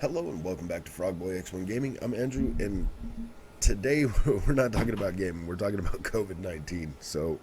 Hello and welcome back to Frogboy X1 Gaming. I'm Andrew, and today we're not talking about gaming. We're talking about COVID-19. So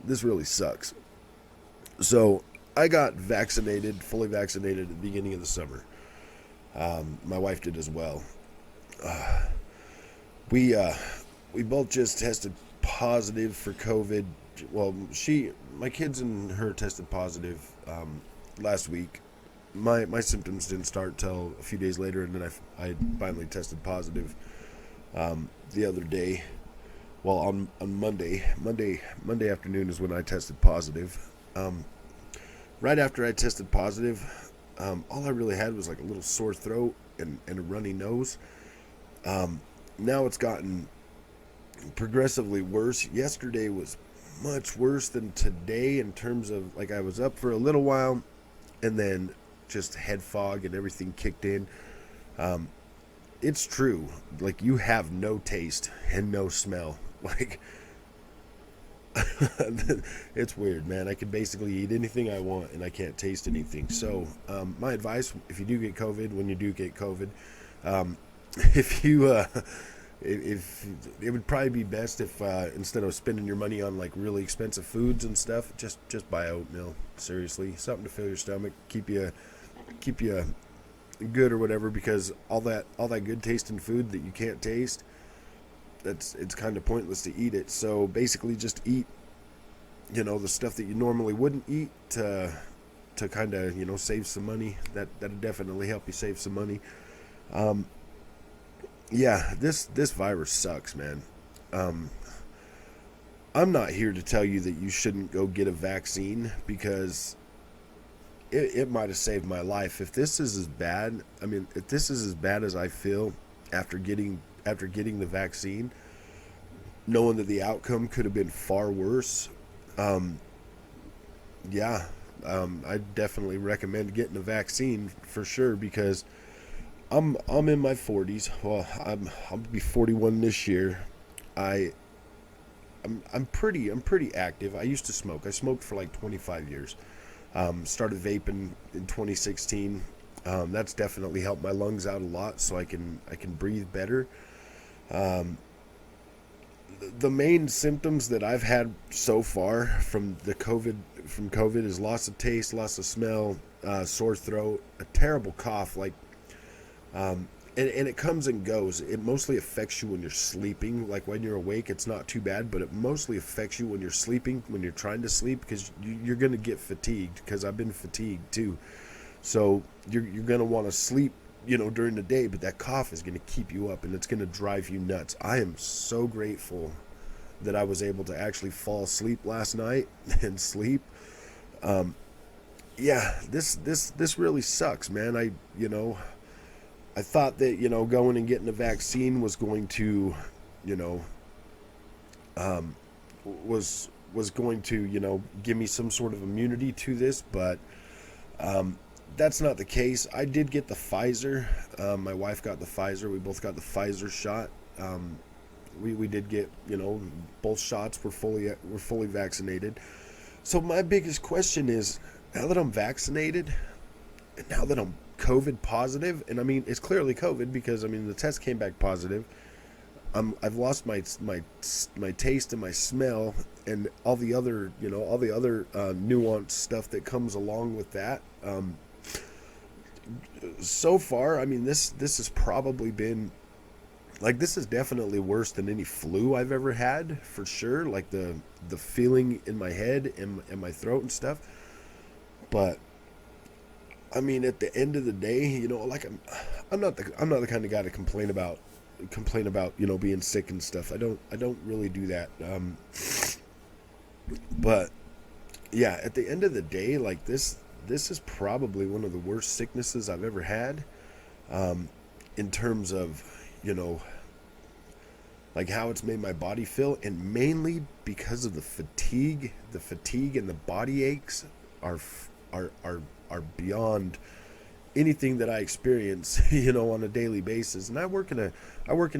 this really sucks. So I got vaccinated, fully vaccinated at the beginning of the summer. My wife did as well. We both just tested positive for COVID. Well, my kids and her tested positive last week. My symptoms didn't start till a few days later, and then I finally tested positive the other day. Well, on Monday afternoon is when I tested positive. Right after I tested positive, all I really had was like a little sore throat and a runny nose. Now it's gotten progressively worse. Yesterday was much worse than today in terms of, like, I was up for a little while and then just head fog and everything kicked in. It's true. Like, you have no taste and no smell. Like, it's weird, man. I can basically eat anything I want and I can't taste anything. So, my advice, if you do get COVID, when you do get COVID, if it would probably be best if instead of spending your money on like really expensive foods and stuff, just buy oatmeal. Seriously, something to fill your stomach, keep you good or whatever, because all that good tasting food that you can't taste, it's kind of pointless to eat it. So basically just eat, the stuff that you normally wouldn't eat to kind of, save some money. That'll definitely help you save some money. Yeah, this virus sucks, man. I'm not here to tell you that you shouldn't go get a vaccine, because it might have saved my life. If this is as bad, if this is as bad as I feel after getting the vaccine, knowing that the outcome could have been far worse, I definitely recommend getting a vaccine for sure, because I'm in my 40s. Well, I'll be 41 this year. I'm pretty active. I used to smoke. I smoked for like 25 years. Started vaping in 2016. That's definitely helped my lungs out a lot, so I can breathe better. The main symptoms that I've had so far from COVID is loss of taste, loss of smell, sore throat, a terrible cough. Like, and it comes and goes. It mostly affects you when you're sleeping. Like, when you're awake, it's not too bad, but it mostly affects you when you're sleeping, when you're trying to sleep, because you're going to get fatigued, because I've been fatigued too. So you're going to want to sleep, during the day, but that cough is going to keep you up and it's going to drive you nuts. I am so grateful that I was able to actually fall asleep last night and sleep. This really sucks, man. I thought that, going and getting a vaccine was going to, was going to, give me some sort of immunity to this, but that's not the case. I did get the Pfizer. My wife got the Pfizer. We both got the Pfizer shot. We did get, both shots were fully vaccinated. So my biggest question is, now that I'm vaccinated, and now that I'm COVID positive, and it's clearly COVID, because the test came back positive. I've lost my taste and my smell and all the other nuanced stuff that comes along with that. So far, this has probably been, like, this is definitely worse than any flu I've ever had, for sure. Like, the feeling in my head and my throat and stuff. But at the end of the day, like, I'm not the kind of guy to complain about being sick and stuff. I don't really do that. But yeah, at the end of the day, like, this is probably one of the worst sicknesses I've ever had, in terms of, like, how it's made my body feel, and mainly because of the fatigue and the body aches are beyond anything that I experience, on a daily basis. And I work in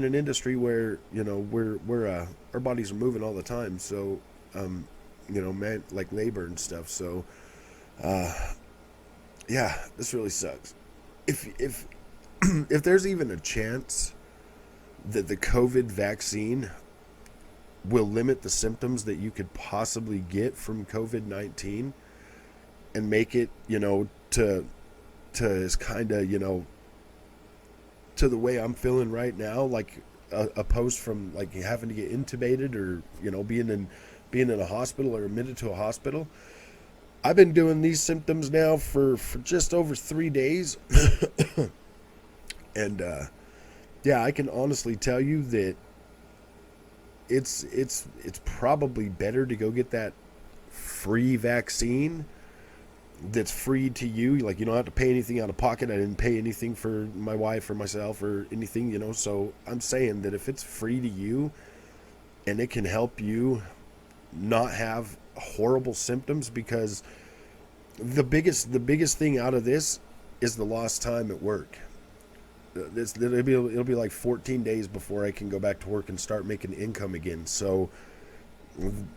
an industry where, our bodies are moving all the time. So, man, like labor and stuff. So, yeah, this really sucks. If if there's even a chance that the COVID vaccine will limit the symptoms that you could possibly get from COVID-19 and make it, to is kind of, to the way I'm feeling right now, like opposed from like having to get intubated or, being in a hospital or admitted to a hospital. I've been doing these symptoms now for just over 3 days. And yeah, I can honestly tell you that it's probably better to go get that free vaccine that's free to you. Like, you don't have to pay anything out of pocket. I didn't pay anything for my wife or myself or anything, so I'm saying that if it's free to you and it can help you not have horrible symptoms, because the biggest thing out of this is the lost time at work. It'll be like 14 days before I can go back to work and start making income again. So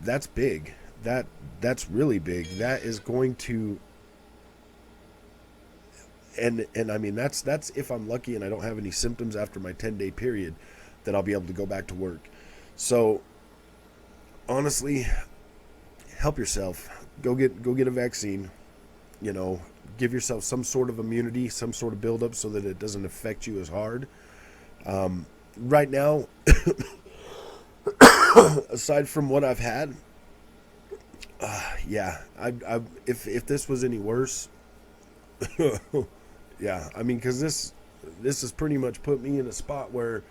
that's big. That's really big. That is going to, and I mean, that's if I'm lucky and I don't have any symptoms after my 10-day period, that I'll be able to go back to work. So honestly, help yourself. Go get a vaccine. Give yourself some sort of immunity, some sort of buildup, so that it doesn't affect you as hard. Right now, aside from what I've had, yeah, if this was any worse, yeah, I mean, because this has pretty much put me in a spot where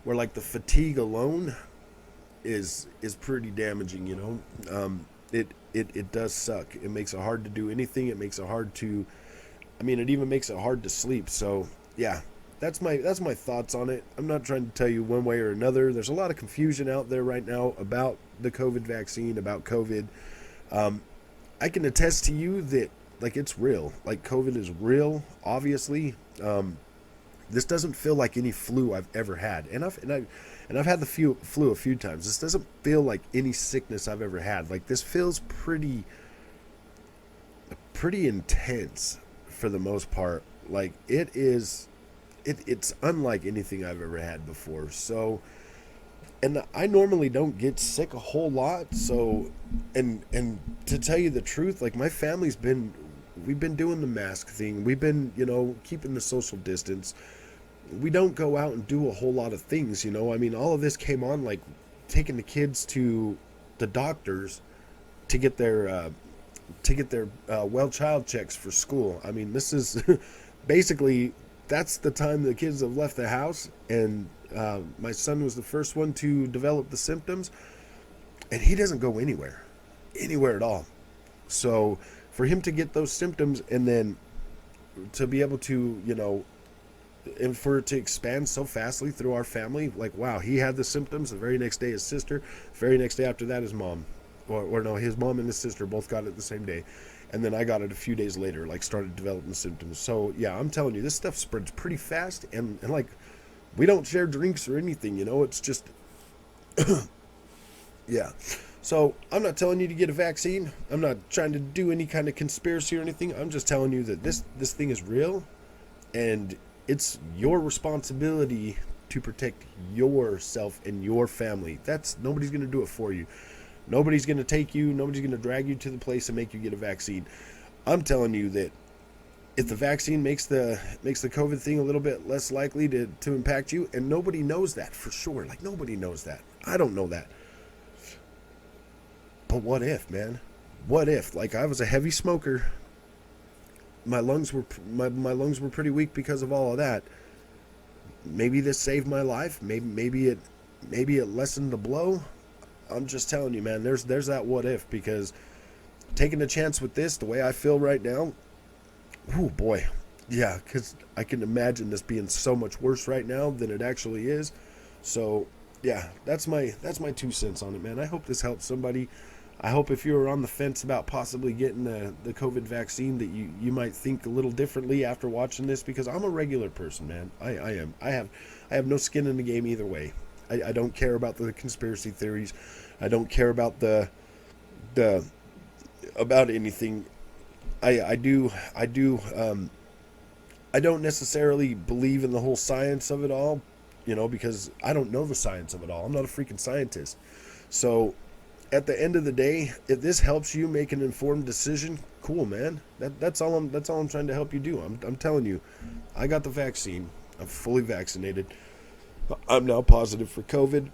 like the fatigue alone is pretty damaging. It does suck. It makes it hard to do anything. It makes it hard to, it even makes it hard to sleep. So yeah, that's my thoughts on it. I'm not trying to tell you one way or another. There's a lot of confusion out there right now about the COVID vaccine, about COVID. I can attest to you that, like, it's real. Like, COVID is real, obviously. This doesn't feel like any flu I've ever had, and I've had the flu a few times. This doesn't feel like any sickness I've ever had. Like, this feels pretty intense for the most part. Like, it's unlike anything I've ever had before. So, and I normally don't get sick a whole lot. So, and to tell you the truth, like, my family's we've been doing the mask thing. We've been, keeping the social distance. We don't go out and do a whole lot of things, all of this came on like taking the kids to the doctors to get their well child checks for school. This is basically, that's the time the kids have left the house, and my son was the first one to develop the symptoms, and he doesn't go anywhere at all. So for him to get those symptoms and then to be able to, and for it to expand so fastly through our family, like, wow, he had the symptoms. The very next day, his sister. The very next day after that, his mom. Or no, his mom and his sister both got it the same day. And then I got it a few days later, like, started developing symptoms. So, yeah, I'm telling you, this stuff spreads pretty fast. And like, we don't share drinks or anything, it's just, yeah. So I'm not telling you to get a vaccine. I'm not trying to do any kind of conspiracy or anything. I'm just telling you that this thing is real, and it's your responsibility to protect yourself and your family. Nobody's going to do it for you. Nobody's going to take you. Nobody's going to drag you to the place and make you get a vaccine. I'm telling you that if the vaccine makes the COVID thing a little bit less likely to impact you, and nobody knows that for sure. Like, nobody knows that. I don't know that. But what if, man? What if? Like, I was a heavy smoker. My lungs were pretty weak because of all of that. Maybe this saved my life. Maybe it lessened the blow. I'm just telling you, man. There's that what if, because taking a chance with this, the way I feel right now, oh boy, yeah. Because I can imagine this being so much worse right now than it actually is. So yeah, that's my 2 cents on it, man. I hope this helps somebody. I hope if you were on the fence about possibly getting the COVID vaccine that you might think a little differently after watching this, because I'm a regular person, man. I am. I have no skin in the game either way. I don't care about the conspiracy theories. I don't care about the about anything. I do I don't necessarily believe in the whole science of it all, because I don't know the science of it all. I'm not a freaking scientist. So at the end of the day, if this helps you make an informed decision, cool, man. That's all I'm trying to help you do. I'm telling you, I got the vaccine. I'm fully vaccinated. I'm now positive for COVID.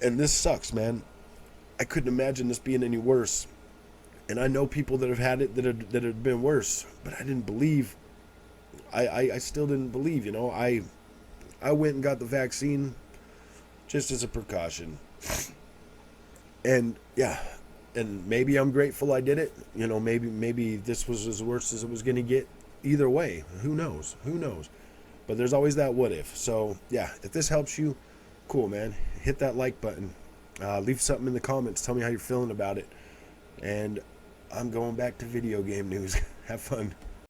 And this sucks, man. I couldn't imagine this being any worse. And I know people that have had it that have been worse, but I didn't believe. I still didn't believe. I went and got the vaccine just as a precaution. And yeah, and maybe I'm grateful I did it. Maybe this was as worse as it was going to get. Either way, who knows? Who knows? But there's always that what if. So yeah, if this helps you, cool, man. Hit that like button. Leave something in the comments. Tell me how you're feeling about it. And I'm going back to video game news. Have fun.